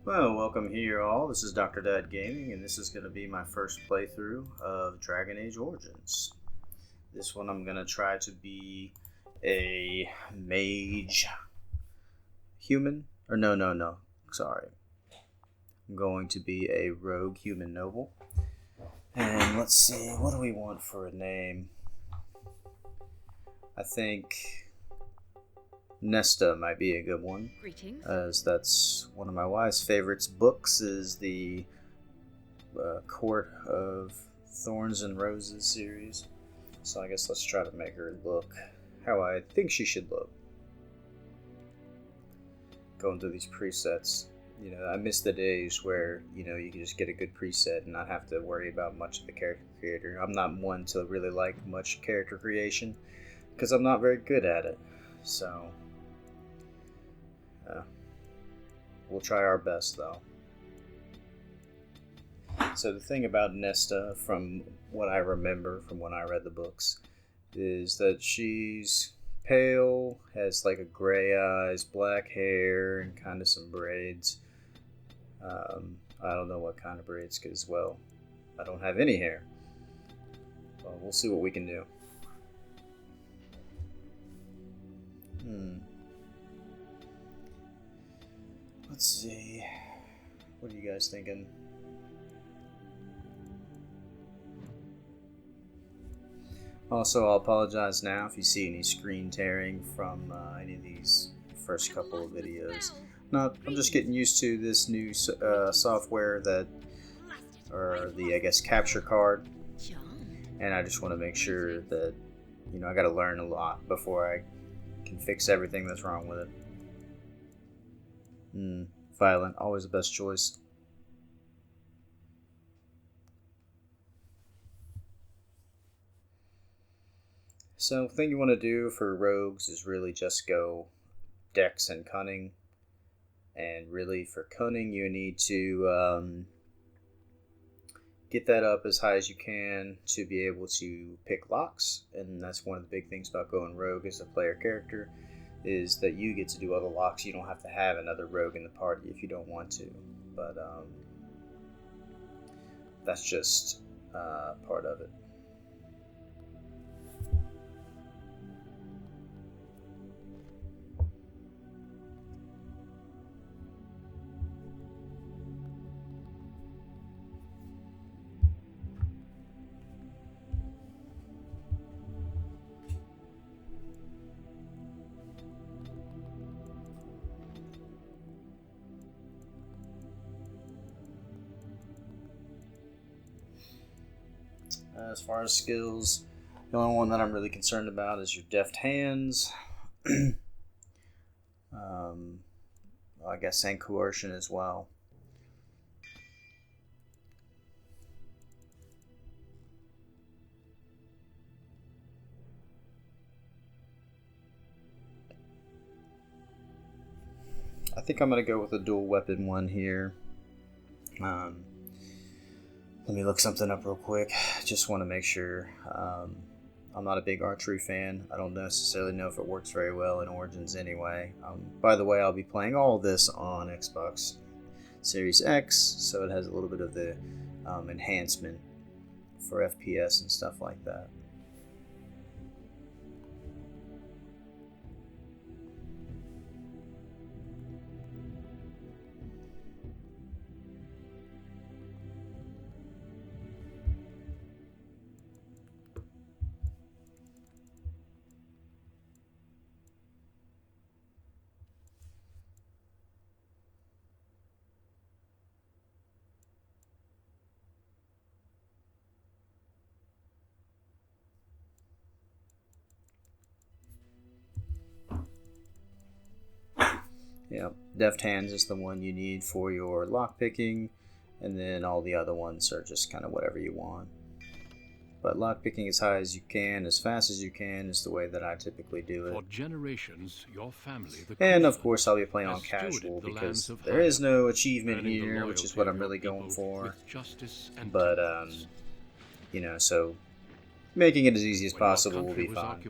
Well, welcome here all. This is Dr. Dad Gaming, and this is going to be my first playthrough of Dragon Age Origins. This one I'm going to try to be a mage human. Or no. Sorry. I'm going to be a rogue human noble. And let's see, what do we want for a name? I think Nesta might be a good one. Greetings. As that's one of my wife's favorites books is the Court of Thorns and Roses series. So I guess let's try to make her look how I think she should look. Going through these presets, I miss the days where, you can just get a good preset and not have to worry about much of the character creator. I'm not one to really like much character creation because I'm not very good at it. So, we'll try our best though. So the thing about Nesta, from what I remember from when I read the books, is that she's pale, has like a gray eyes, black hair, and kind of some braids. I don't know what kind of braids as well. I don't have any hair. Well, we'll see what we can do. Let's see. What are you guys thinking? Also, I'll apologize now if you see any screen tearing from any of these first couple of videos. I'm just getting used to this new software or the, I guess, capture card. And I just want to make sure that, I got to learn a lot before I can fix everything that's wrong with it. Violent, always the best choice. So the thing you want to do for rogues is really just go dex and cunning. And really for cunning you need to get that up as high as you can to be able to pick locks. And that's one of the big things about going rogue as a player character, is that you get to do all the locks. You don't have to have another rogue in the party if you don't want to. But that's just part of it. As far as skills, the only one that I'm really concerned about is your deft hands. I guess, and coercion as well. I think I'm going to go with a dual weapon one here. Let me look something up real quick. Just want to make sure. I'm not a big archery fan. I don't necessarily know if it works very well in Origins anyway. By the way, I'll be playing all this on Xbox Series X, so it has a little bit of the enhancement for FPS and stuff like that. Yeah, deft hands is the one you need for your lockpicking, and then all the other ones are just kind of whatever you want. But lockpicking as high as you can, as fast as you can, is the way that I typically do it. For generations, your family, and of course, I'll be playing on casual because there is no achievement here, which is what I'm really going for. But so making it as easy as possible will be fine.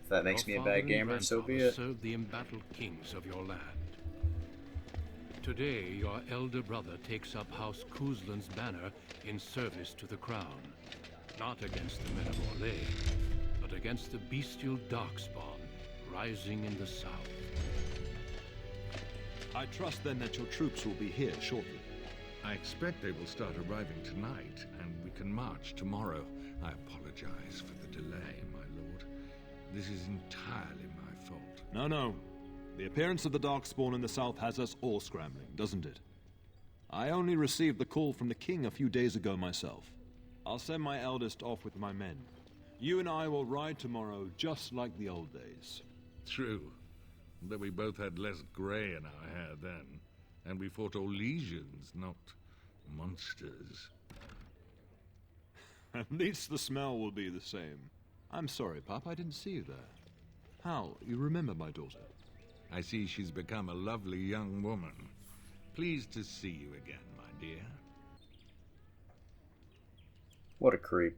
If that makes me a bad gamer, so be it. Served the embattled kings of your land. Today, your elder brother takes up House Kuzlan's banner in service to the crown. Not against the men of Orlais, but against the bestial Darkspawn rising in the south. I trust then that your troops will be here shortly. I expect they will start arriving tonight, and we can march tomorrow. I apologize for the delay, my lord. This is entirely my fault. No. The appearance of the Darkspawn in the south has us all scrambling, doesn't it? I only received the call from the king a few days ago myself. I'll send my eldest off with my men. You and I will ride tomorrow just like the old days. True. Though we both had less grey in our hair then, and we fought Orlesians, not monsters. At least the smell will be the same. I'm sorry, Pop, I didn't see you there. How? You remember my daughter? I see she's become a lovely young woman. Pleased to see you again, my dear. What a creep.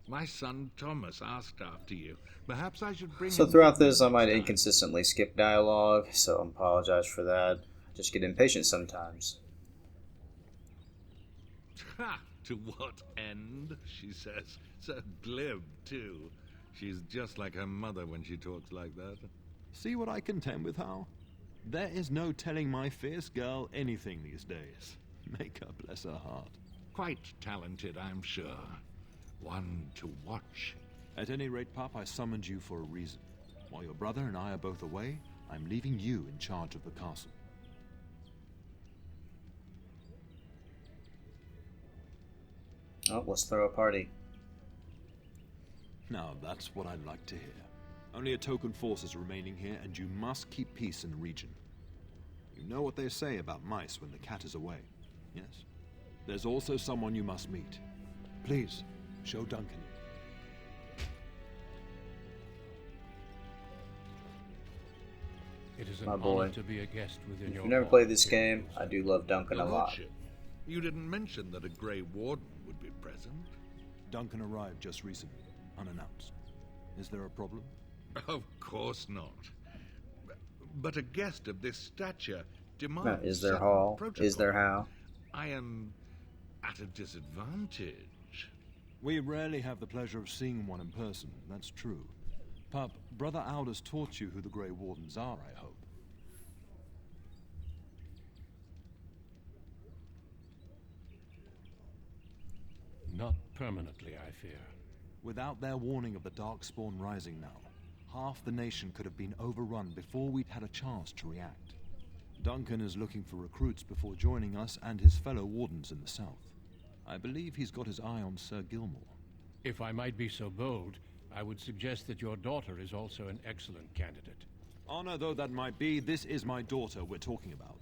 My son Thomas asked after you. Perhaps I should bring So him throughout with me this, I might next time. inconsistently skip dialogue, so I apologize for that. I just get impatient sometimes. Ha! To what end? She says. So glib, too. She's just like her mother when she talks like that. See what I contend with, Hal? There is no telling my fierce girl anything these days. Make her bless her heart. Quite talented, I'm sure. One to watch. At any rate, Pop, I summoned you for a reason. While your brother and I are both away, I'm leaving you in charge of the castle. Oh, let's throw a party. Now, that's what I'd like to hear. Only a token force is remaining here, and you must keep peace in the region. You know what they say about mice when the cat is away, yes? There's also someone you must meet. Please, show Duncan. It is an My boy. honor to be a guest within If your you've never hall, played this King game, Kuzlan. I do love Duncan a Your lot. Lordship, you didn't mention that a Grey Warden would be present. Duncan arrived just recently, unannounced. Is there a problem? Of course not. But a guest of this stature demands Now, is there certain Hall? protocol. Is there How? I am at a disadvantage. We rarely have the pleasure of seeing one in person, that's true. Pup, Brother Aldous taught you who the Grey Wardens are, I hope. Not permanently, I fear. Without their warning of the Darkspawn rising now, half the nation could have been overrun before we'd had a chance to react. Duncan is looking for recruits before joining us and his fellow wardens in the south. I believe he's got his eye on Sir Gilmore. If I might be so bold, I would suggest that your daughter is also an excellent candidate. Honor though that might be, this is my daughter we're talking about.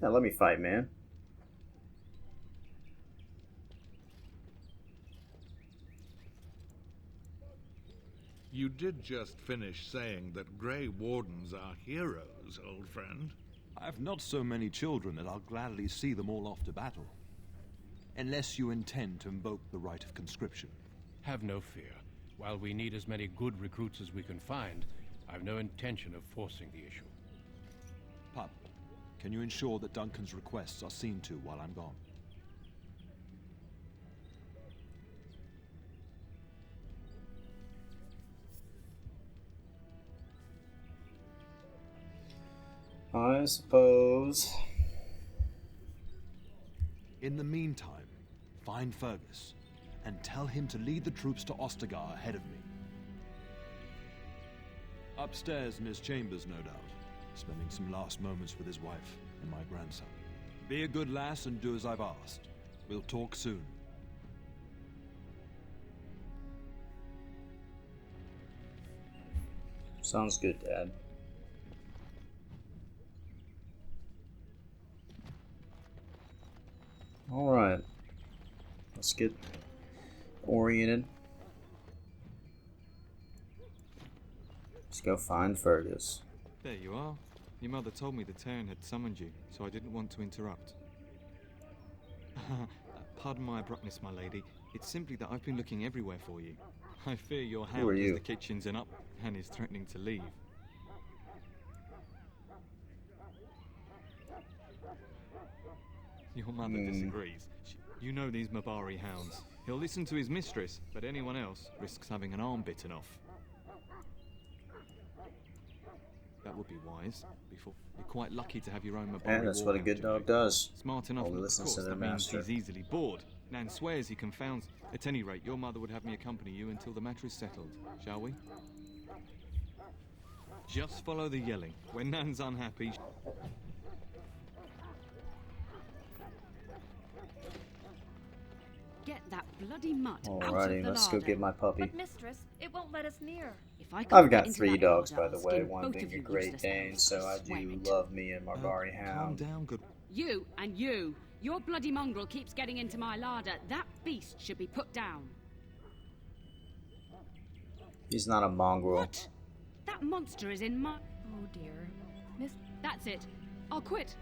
Yeah, let me fight, man. You did just finish saying that Grey Wardens are heroes, old friend. I've not so many children that I'll gladly see them all off to battle. Unless you intend to invoke the right of conscription. Have no fear. While we need as many good recruits as we can find, I've no intention of forcing the issue. Pup, can you ensure that Duncan's requests are seen to while I'm gone? I suppose. In the meantime, find Fergus and tell him to lead the troops to Ostagar ahead of me. Upstairs in his chambers, no doubt, spending some last moments with his wife and my grandson. Be a good lass and do as I've asked. We'll talk soon. Sounds good, Dad. Alright. Let's get oriented. Let's go find Fergus. There you are. Your mother told me the Terran had summoned you, so I didn't want to interrupt. Pardon my abruptness, my lady. It's simply that I've been looking everywhere for you. I fear your Who are hound has you? the kitchens and up and is threatening to leave. Your mother disagrees. You know these Mabari hounds. He'll listen to his mistress, but anyone else risks having an arm bitten off. That would be wise. You're quite lucky to have your own Mabari. Yeah, that's what a warhound, good you know. dog does. Smart enough, Only of listens course, to their that means master. he's easily bored. Nan swears he confounds. At any rate, your mother would have me accompany you until the matter is settled, shall we? Just follow the yelling. When Nan's unhappy... Get that bloody mutt out of Alrighty, the let's go larder. get my puppy. But mistress, it won't let us near. If I I've can't got get into 3 that dogs, larder, by the I'll way, skin one both being of a you Great useless Dane, elves, so I swear do it. love me a Mabari Calm hound. down, good... You and you. Your bloody mongrel keeps getting into my larder. That beast should be put down. He's not a mongrel. What? That monster is in my... Oh dear. That's it. I'll quit.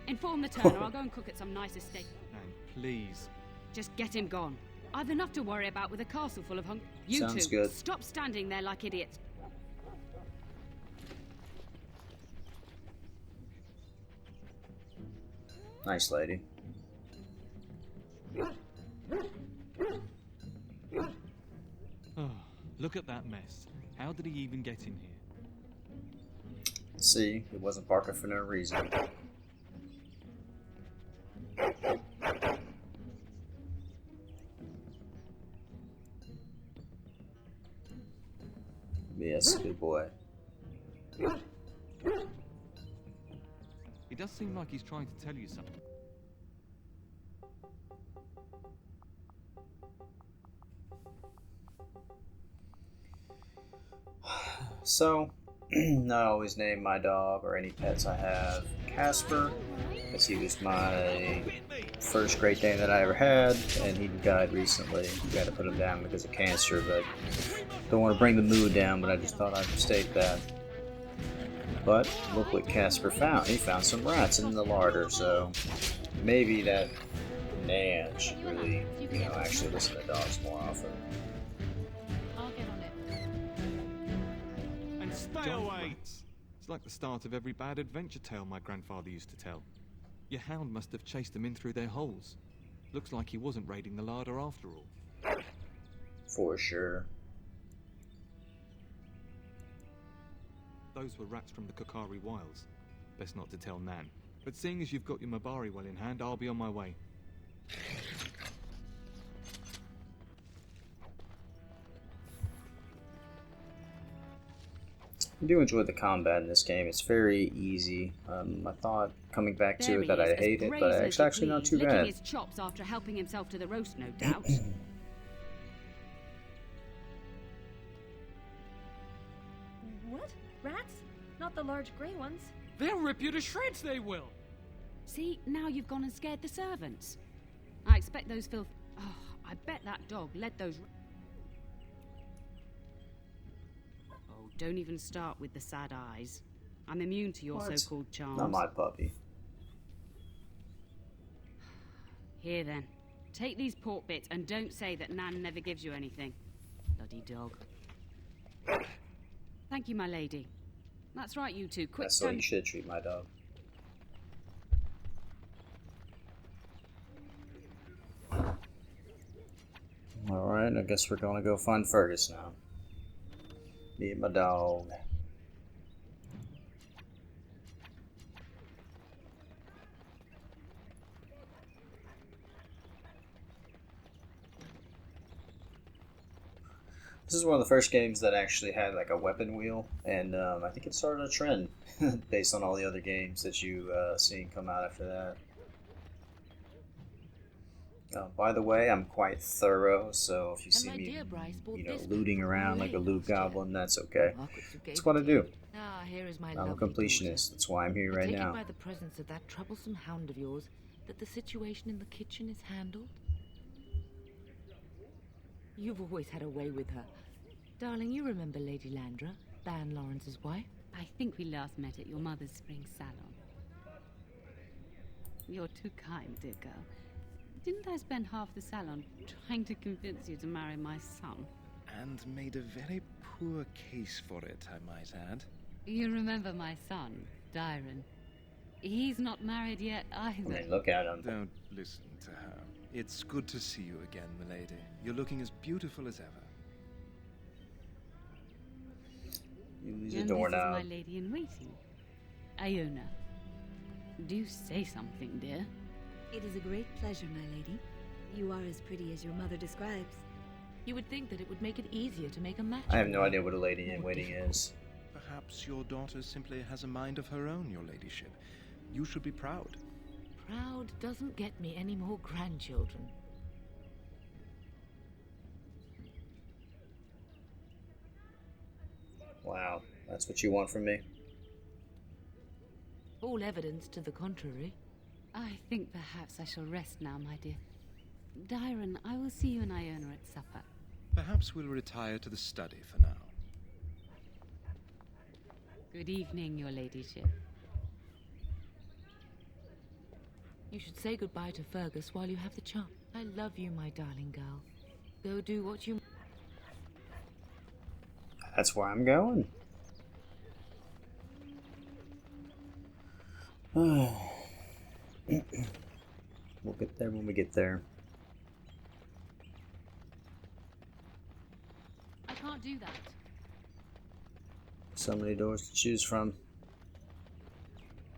Inform the turner. I'll go and cook at some nicer steak. Nan, please. Just get him gone. I've enough to worry about with a castle full of hung... You Sounds two, good. stop standing there like idiots. Nice lady. Oh, look at that mess. How did he even get in here? See, it wasn't barking for no reason. Yes, good boy. It does seem like he's trying to tell you something. So, I always name my dog or any pets I have Casper, because he was my first Great Dane that I ever had, and he died recently. We had to put him down because of cancer, but don't want to bring the mood down, but I just thought I'd state that. But look what Casper found. He found some rats in the larder, so maybe that Nan should really, actually listen to dogs more often. I'll get on it. And stay away! It's like the start of every bad adventure tale my grandfather used to tell. Your hound must have chased them in through their holes. Looks like he wasn't raiding the larder after all. For sure. Those were rats from the Kokari Wilds. Best not to tell Nan. But seeing as you've got your Mabari well in hand, I'll be on my way. I do enjoy the combat in this game. It's very easy. I thought coming back to it that I'd hate it, but it's actually not too licking bad. his chops after helping himself to the roast, no doubt. What? Rats? Not the large grey ones. They'll rip you to shreds, they will! See, now you've gone and scared the servants. I expect those filth... Oh, I bet that dog led those... Oh, don't even start with the sad eyes. I'm immune to your What? so-called charms. Not my puppy. Here then, take these pork bits and don't say that Nan never gives you anything. Bloody dog. Thank you, my lady. That's right, you two. Quick, That's the way stand... you should treat my dog. Alright, I guess we're gonna go find Fergus now. Me and my dog. This is one of the first games that actually had like a weapon wheel, and I think it started a trend based on all the other games that you seen come out after that. By the way, I'm quite thorough, so if you see my me, dear Bryce bought this looting from around like a Lane loot last year. goblin, that's okay. Margaret, you gave That's what it I to do. me. Ah, here is my I'm a lovely completionist. daughter. That's why I'm here I right take now. it by the presence of that troublesome hound of yours that the situation in the kitchen is handled? You've always had a way with her. Darling, you remember Lady Landra, Ban Lawrence's wife? I think we last met at your mother's spring salon. You're too kind, dear girl. Didn't I spend half the salon trying to convince you to marry my son? And made a very poor case for it, I might add. You remember my son, Dyron. He's not married yet either. I mean, look at him. Don't listen to her. It's good to see you again, milady. You're looking as beautiful as ever. Use a And doorknob. this is my lady in waiting, Iona. Do say something, dear. It is a great pleasure, my lady. You are as pretty as your mother describes. You would think that it would make it easier to make a match. I have no idea what a lady in waiting is. Perhaps your daughter simply has a mind of her own, your ladyship. You should be proud. Proud doesn't get me any more grandchildren. Wow, that's what you want from me? All evidence to the contrary. I think perhaps I shall rest now, my dear. Dyron, I will see you and Iona at supper. Perhaps we'll retire to the study for now. Good evening, your ladyship. You should say goodbye to Fergus while you have the chance. I love you, my darling girl. Go do what you... That's where I'm going. We'll get there when we get there. I can't do that. So many doors to choose from.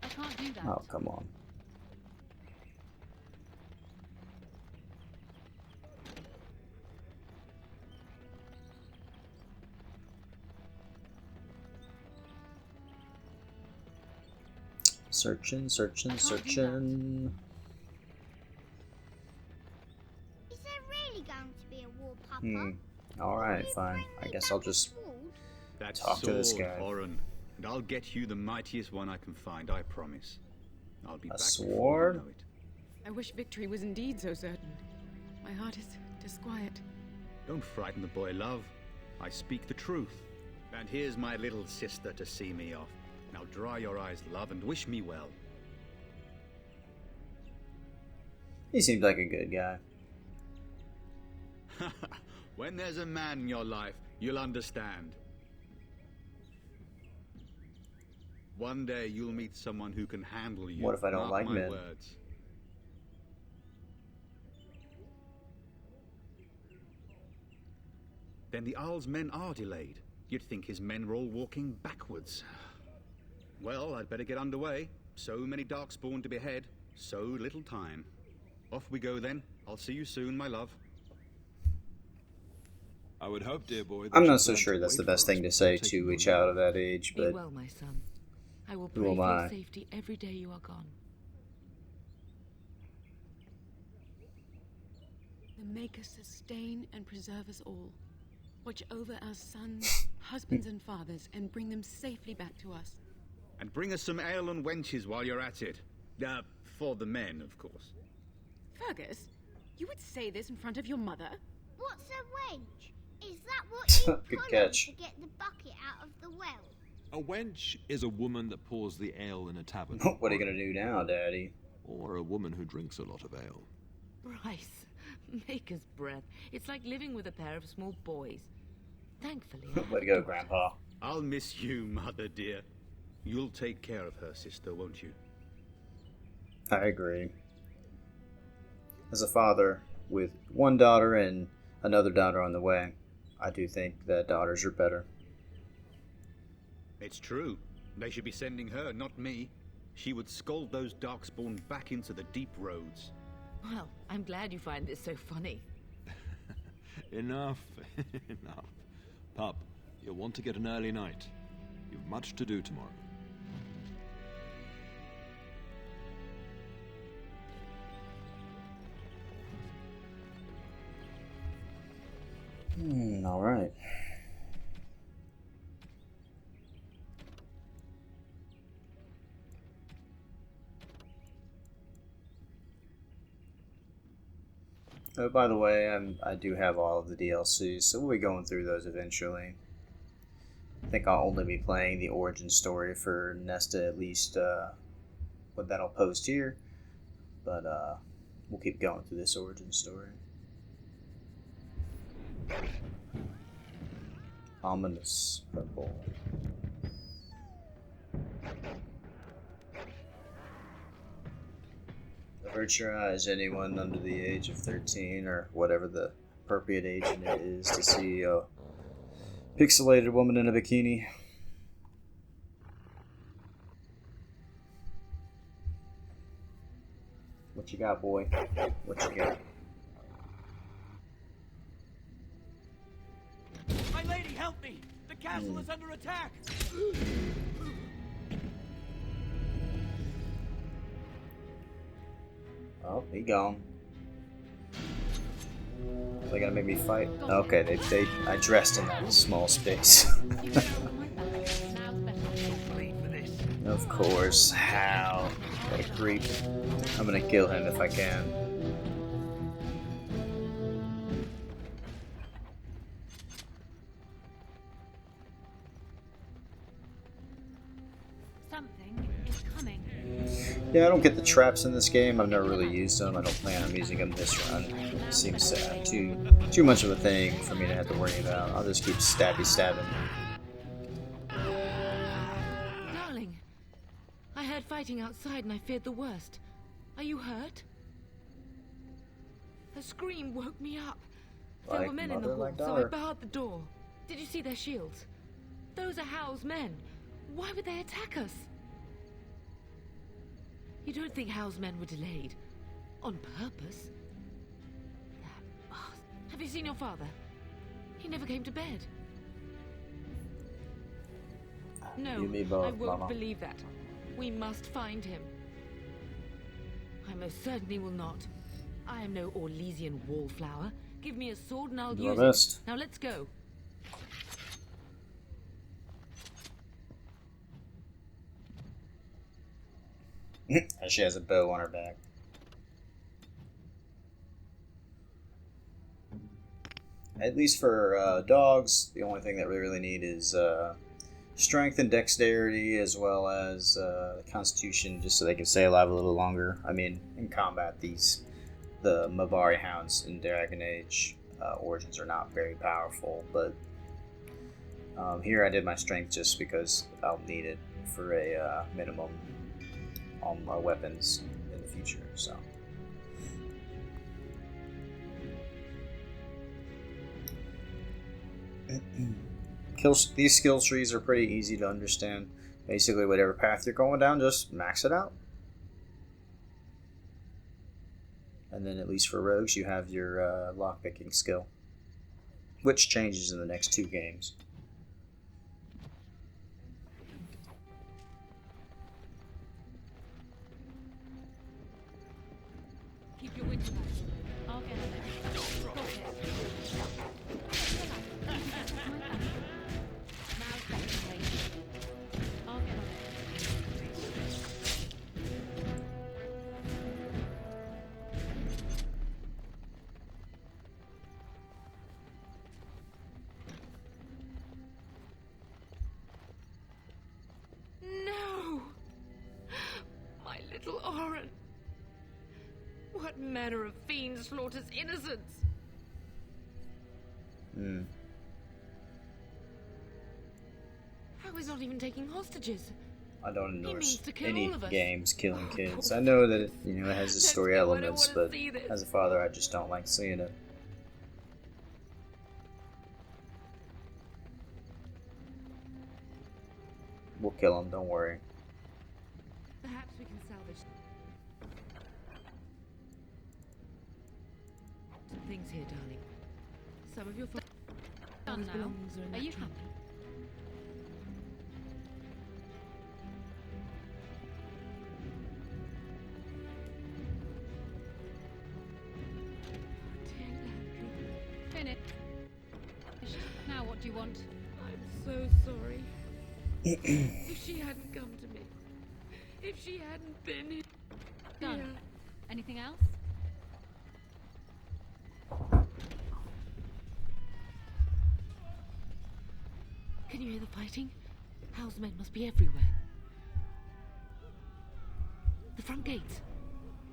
I can't do that. Oh, come on. Searching, searching, searching. Is there really going to be a war, Papa? Alright, fine. I guess I'll just That talk to this sword, guy. Oren, and I'll get you the mightiest one I can find, I promise. I'll be A back sword? before you know it. I wish victory was indeed so certain. My heart is disquiet. Don't frighten the boy, love. I speak the truth. And here's my little sister to see me off. Now dry your eyes, love, and wish me well. He seems like a good guy. When there's a man in your life, you'll understand. One day you'll meet someone who can handle you. What if I don't Mark like my men? words. Then the Arl's men are delayed. You'd think his men were all walking backwards. Well, I'd better get underway. So many Darkspawn to behead, so little time. Off we go then. I'll see you soon, my love. I would hope, dear boy. I'm not so sure that's the best thing to say to a child of that age, Be but well, my son. I will who pray am for I? your safety every day you are gone. The Maker sustain and preserve us all. Watch over our sons, husbands, and fathers, and bring them safely back to us. And bring us some ale and wenches while you're at it. For the men, of course. Fergus, you would say this in front of your mother? What's a wench? Is that what you Good pull catch. on to get the bucket out of the well? A wench is a woman that pours the ale in a tavern. what are you gonna do now, Daddy? Or a woman who drinks a lot of ale. Bryce, Maker's breath. It's like living with a pair of small boys. Thankfully, I have Way to a go, daughter. Grandpa. I'll miss you, mother dear. You'll take care of her, sister, won't you? I agree. As a father with one daughter and another daughter on the way, I do think that daughters are better. It's true. They should be sending her, not me. She would scold those Darkspawn back into the deep roads. Well, I'm glad you find this so funny. Enough. Enough. Pup, you'll want to get an early night. You've much to do tomorrow. Alright. Oh, by the way, I do have all of the DLCs, so we'll be going through those eventually. I think I'll only be playing the origin story for Nesta, at least what that'll post here. But we'll keep going through this origin story. Ominous purple. Avert your eyes, anyone under the age of 13 or whatever the appropriate age it is to see a pixelated woman in a bikini. What you got, boy? What you got? My lady, help me! The castle is under attack! Oh, he gone. They gonna make me fight? Okay, I dressed in that small space. Of course, how? What a creep. I'm gonna kill him if I can. Something is coming. Yeah, I don't get the traps in this game. I've never really used them. I don't plan on using them this run. It seems to have too much of a thing for me to have to worry about. I'll just keep stabbing. Darling, I heard fighting outside and I feared the worst. Are you hurt? A scream woke me up. There Like were men in the mother, hall, like so I daughter. barred the door. Did you see their shields? Those are Hal's men. Why would they attack us? You don't think Hal's men were delayed? On purpose? That bastard. Have you seen your father? He never came to bed. No, You me both, I won't Mama. believe that. We must find him. I most certainly will not. I am no Orlesian wallflower. Give me a sword and I'll Do our use best. it. Now let's go. She has a bow on her back. At least for dogs, the only thing that we really need is strength and dexterity, as well as constitution, just so they can stay alive a little longer. I mean, in combat, the Mabari hounds in Dragon Age Origins are not very powerful, but here I did my strength just because I'll need it for a minimum on my weapons in the future. So. These skill trees are pretty easy to understand. Basically, whatever path you're going down, just max it out. And then, at least for rogues, you have your lockpicking skill, which changes in the next 2 games. Keep your wits about you. I'll get it. Got it. Now secondly. I'll get on No! My little Oren! What manner of fiend slaughters innocents? How is not even taking hostages? I don't He endorse means to kill any all of us. games killing Oh, kids. poor I know that it has the Let's story go, I don't elements, wanna but see this. as a father, I just don't like seeing it. We'll kill him, don't worry. Perhaps we can salvage some things here, darling. Some of your father's Done now. belongings are in Are that you trunk. happy? Finished. Now what do you want? I'm so sorry. If she hadn't come to me, if she hadn't been here. Done. Anything else? Can you hear the fighting? Hal's men must be everywhere. The front gates.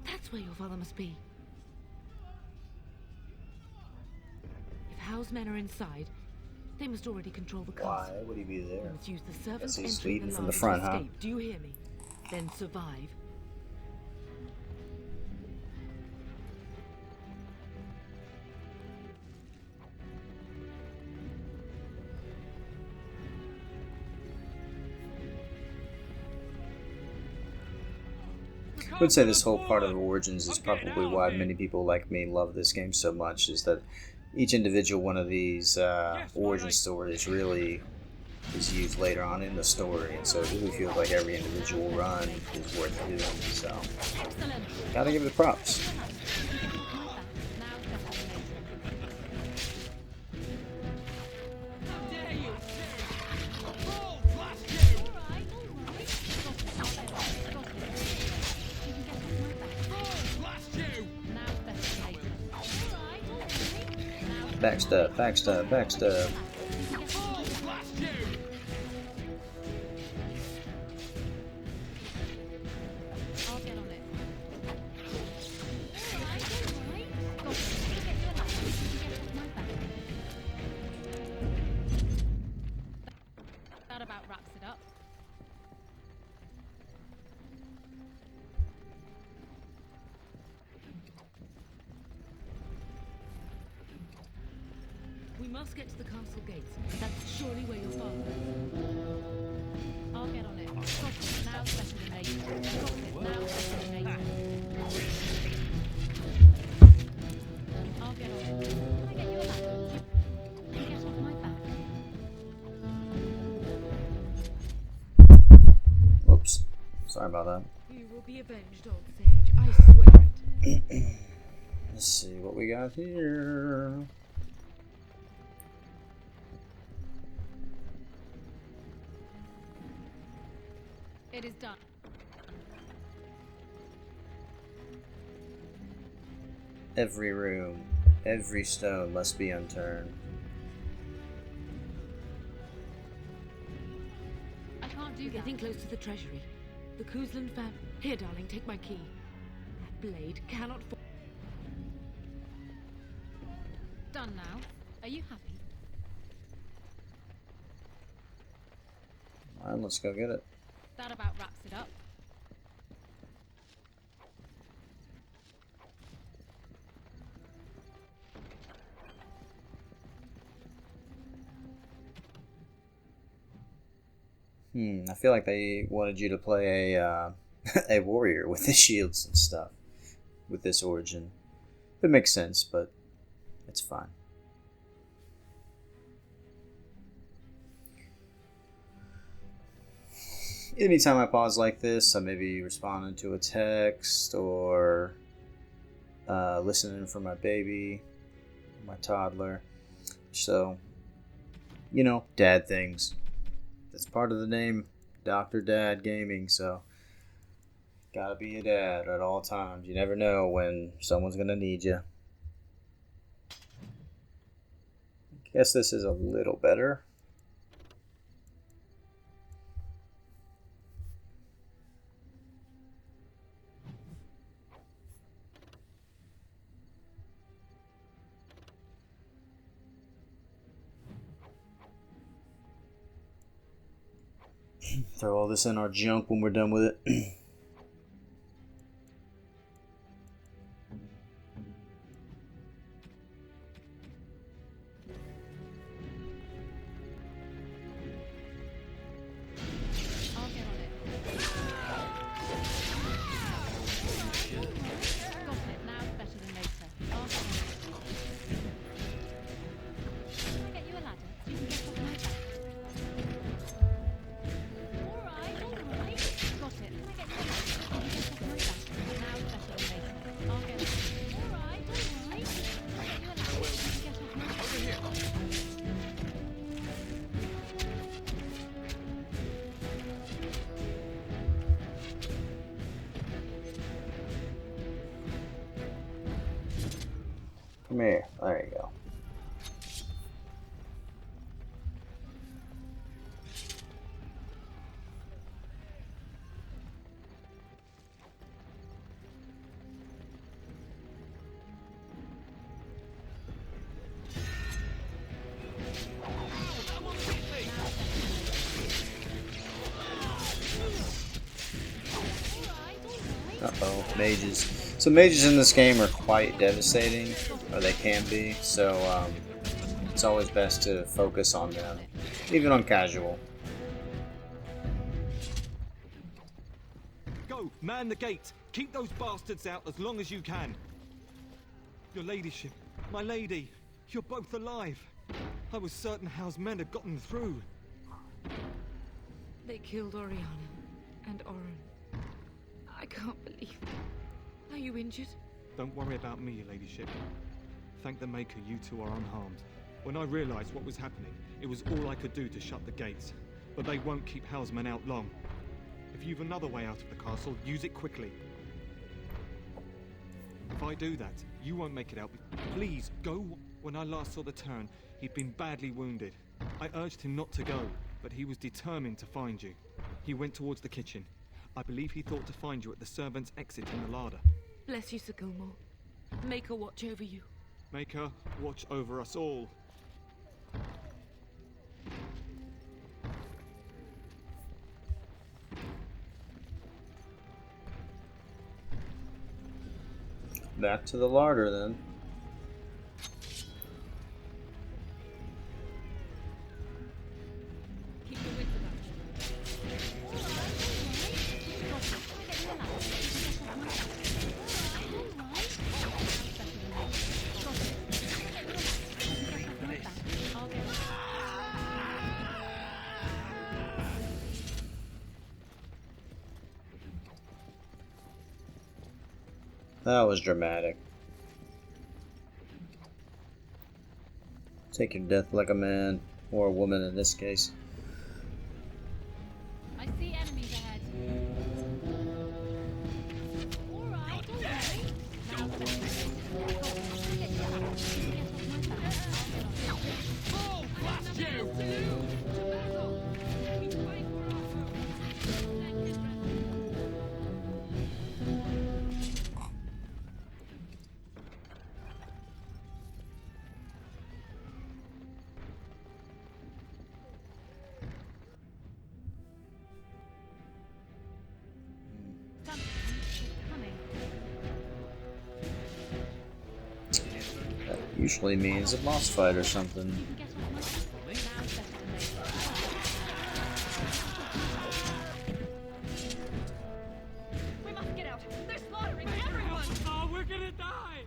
That's where your father must be. House men are inside, they must already control the castle. Why would he be there? We must use the servants Guess he's entering leading the from the larder front, to huh? escape. Do you hear me? Then survive. I would say this whole part of Origins is probably why many people like me love this game so much, is that each individual one of these origin stories really is used later on in the story, and so it really feels like every individual run is worth doing, so gotta give it props. Backstab, backstab, backstab. That about wraps it up. We must get to the castle gates. That's surely where your father is. I'll get on it. Got it. Now better than later. Got it. Now better than later. I'll get on it. Can I get you a ladder? Can you get off my back? Whoops. Sorry about that. You will be avenged, old sage. I swear it. Let's see what we got here. It is done. Every room, every stone must be unturned. I can't do You're that. getting close to the treasury. The Kuzlan fam. Here, darling, take my key. That blade cannot fall. Done now. Are you happy? Alright, let's go get it. That about wraps it up. I feel like they wanted you to play a a warrior with the shields and stuff with this origin. It makes sense, but it's fine. Anytime I pause like this, I may be responding to a text or listening for my baby, my toddler. So, you know, dad things. That's part of the name, Dr. Dad Gaming, so gotta be a dad at all times. You never know when someone's gonna need you. Guess this is a little better. Throw all this in our junk when we're done with it. I'll get on it. Got it. Now better than later. I'll get on it. Can I get you a ladder? You can get off my back. Alright. Got it. Can I get you a ladder? You can get off my back. Now better than later. I'll get on it. Alright. Can I get you a ladder? You can get off my back. Over here. Come here. There you go. Uh-oh, mages. So mages in this game are quite devastating, or they can be, so it's always best to focus on them, even on casual. Go, man the gate. Keep those bastards out as long as you can. Your ladyship, my lady, you're both alive. I was certain Hal's men had gotten through. They killed Oriana and Oren. I can't believe it. Are you injured? Don't worry about me, your ladyship. Thank the Maker you two are unharmed. When I realized what was happening, it was all I could do to shut the gates. But they won't keep Hal's men out long. If you've another way out of the castle, use it quickly. If I do that, you won't make it out. Please, go. When I last saw the Terran, he'd been badly wounded. I urged him not to go, but he was determined to find you. He went towards the kitchen. I believe he thought to find you at the servants' exit in the larder. Bless you, Sir Gilmore. Make her watch over you. Make her watch over us all. Back to the larder then. Keep your wits about you. That was dramatic. Take your death like a man, or a woman in this case. I see enemies ahead. Alright, don't worry. Now the best way to get you out. Get off my back. Oh, blast you! We fight for our home. That usually means a boss fight or something. We must get out. They're slaughtering everyone. Oh, we're gonna die.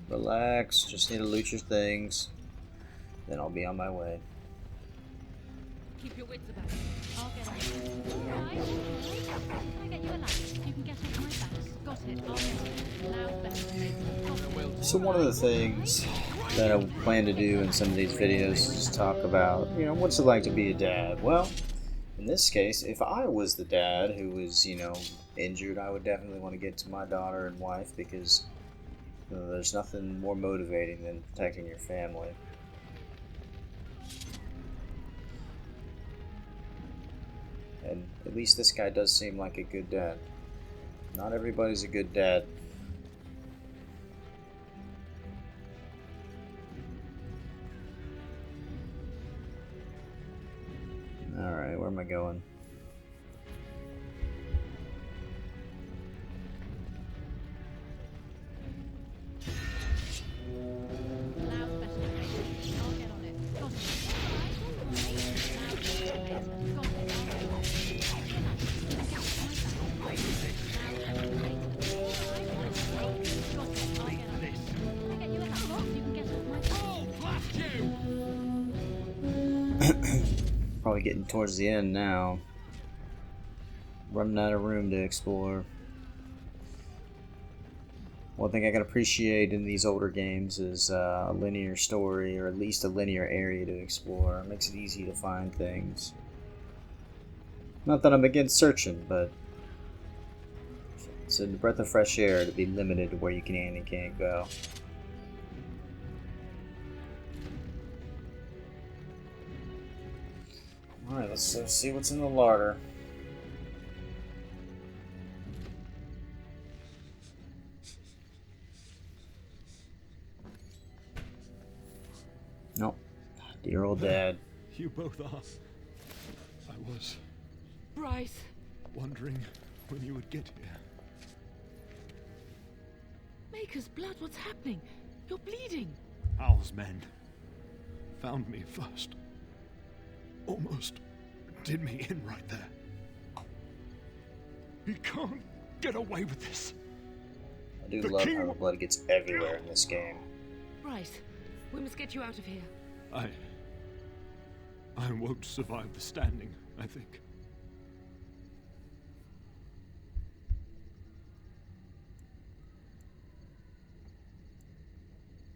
Relax, just need to loot your things. Then I'll be on my way. Keep your wits about you. I'll get on it. Alright, alright. I get you a lamp. You can get off my back. Got it. I'll get on it. Now better. So one of the things that I plan to do in some of these videos is talk about, you know, what's it like to be a dad? Well, in this case, if I was the dad who was, you know, injured, I would definitely want to get to my daughter and wife because you know, there's nothing more motivating than protecting your family. And at least this guy does seem like a good dad. Not everybody's a good dad. Alright, where am I going? Now better. I'll get on it. Got it. Probably getting towards the end now. Running out of room to explore. One thing I can appreciate in these older games is a linear story, or at least a linear area to explore. It makes it easy to find things. Not that I'm against searching, but it's a breath of fresh air to be limited to where you can and can't go. Alright, let's see what's in the larder. Nope. Dear old dad. You both are. was Bryce! wondering when you would get here. Maker's blood, what's happening? You're bleeding. Hal's men found me first. Almost did me in right there. He can't get away with this. I do The love king- how the blood gets everywhere in this game. Bryce, we must get you out of here. I won't survive the standing, I think.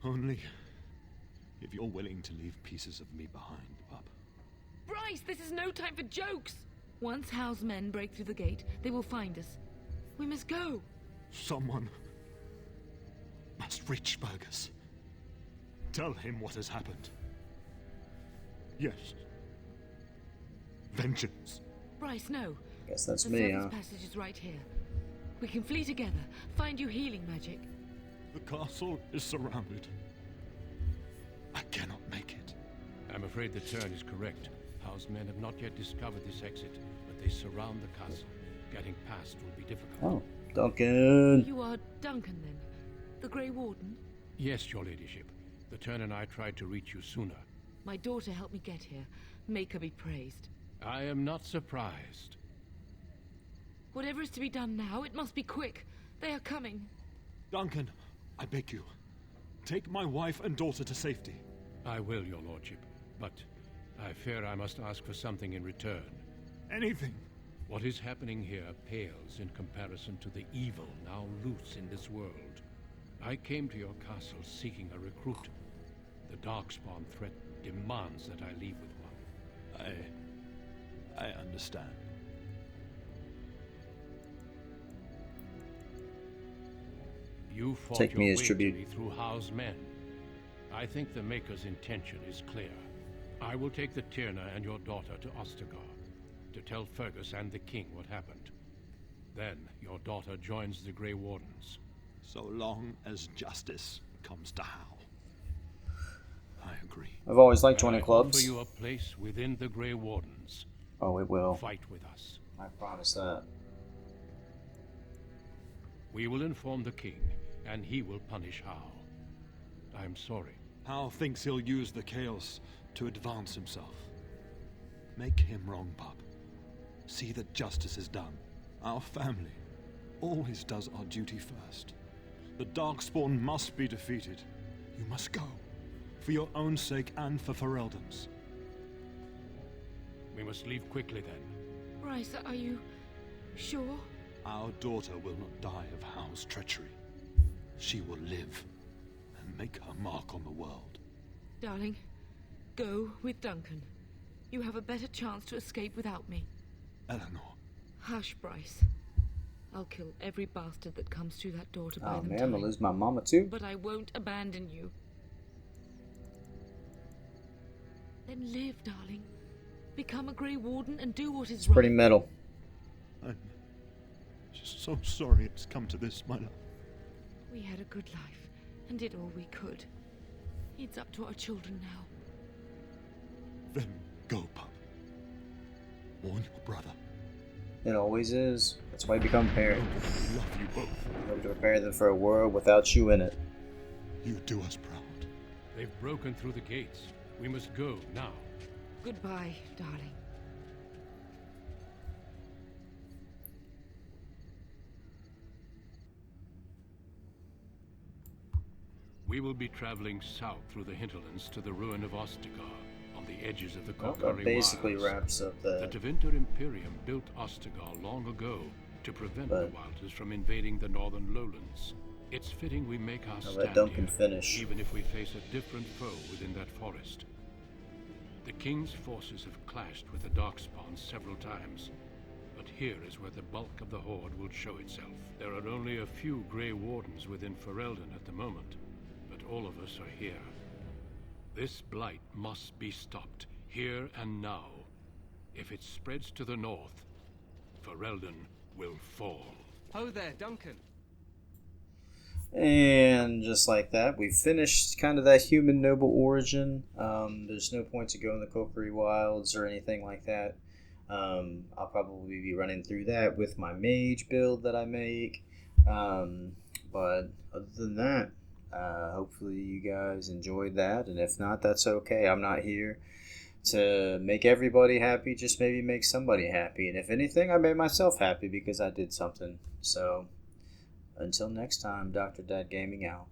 Only if you're willing to leave pieces of me behind, pup. Bryce, this is no time for jokes! Once Hal's men break through the gate, they will find us. We must go. Someone must reach Fergus. Tell him what has happened. Yes. Vengeance. Bryce, no. Guess that's The me, service huh? passage is right here. We can flee together, find you healing magic. The castle is surrounded. I cannot make it. I'm afraid the turn is correct. House men have not yet discovered this exit, but they surround the castle. Getting past will be difficult. Oh, Duncan. You are Duncan, then? The Grey Warden? Yes, your ladyship. The turn and I tried to reach you sooner. My daughter helped me get here. Make her be praised. I am not surprised. Whatever is to be done now, it must be quick. They are coming. Duncan, I beg you. Take my wife and daughter to safety. I will, your lordship. But I fear I must ask for something in return. Anything. What is happening here pales in comparison to the evil now loose in this world. I came to your castle seeking a recruit. The Darkspawn threat demands that I leave with one. I understand. You fought Take your me as way tribute. to me through Howe's men. I think the Maker's intention is clear. I will take the Tyrna and your daughter to Ostagar to tell Fergus and the king what happened. Then your daughter joins the Grey Wardens. So long as justice comes to Hal. I agree. I've always liked joining I clubs. offer you a place within the Grey Wardens. Oh, it will. Fight with us. I promise that. We will inform the king, and he will punish Hal. I'm sorry. Hal thinks he'll use the chaos to advance himself. Make him wrong, pup. See that justice is done. Our family always does our duty first. The Darkspawn must be defeated. You must go. For your own sake and for Ferelden's. We must leave quickly then. Bryce, are you sure? Our daughter will not die of Hal's treachery. She will live and make her mark on the world. Darling, go with Duncan. You have a better chance to escape without me. Eleanor. Hush, Bryce. I'll kill every bastard that comes through that door to buy Oh them man, I'm gonna time. lose my mama too. But I won't abandon you. Then live, darling. Become a Grey Warden and do what is It's right. pretty metal. I'm just so sorry it's come to this, my love. We had a good life and did all we could. It's up to our children now. Then go, pup. Warn your brother. It always is. That's why you become a parent. I love you both. You have to prepare them for a world without you in it. You do us proud. They've broken through the gates. We must go now. Goodbye, darling. We will be traveling south through the hinterlands to the ruin of Ostagar, on the edges of the Well, Kokari that basically Wilds. wraps up The the... Tevinter Imperium built Ostagar long ago to prevent the Wilders from invading the northern lowlands. It's fitting we make our I'll stand let Duncan here, finish. even if we face a different foe within that forest. The King's forces have clashed with the Darkspawn several times, but here is where the bulk of the Horde will show itself. There are only a few Grey Wardens within Ferelden at the moment, but all of us are here. This blight must be stopped, here and now. If it spreads to the north, Ferelden will fall. Ho there, Duncan. And just like that, we finished kind of that human noble origin. There's no point to go in the Kokiri Wilds or anything like that. I'll probably be running through that with my mage build that I make. But other than that, hopefully you guys enjoyed that, and if not, that's okay. I'm not here to make everybody happy, just maybe make somebody happy, and if anything, I made myself happy because I did something. So until next time, Dr. Dad Gaming out.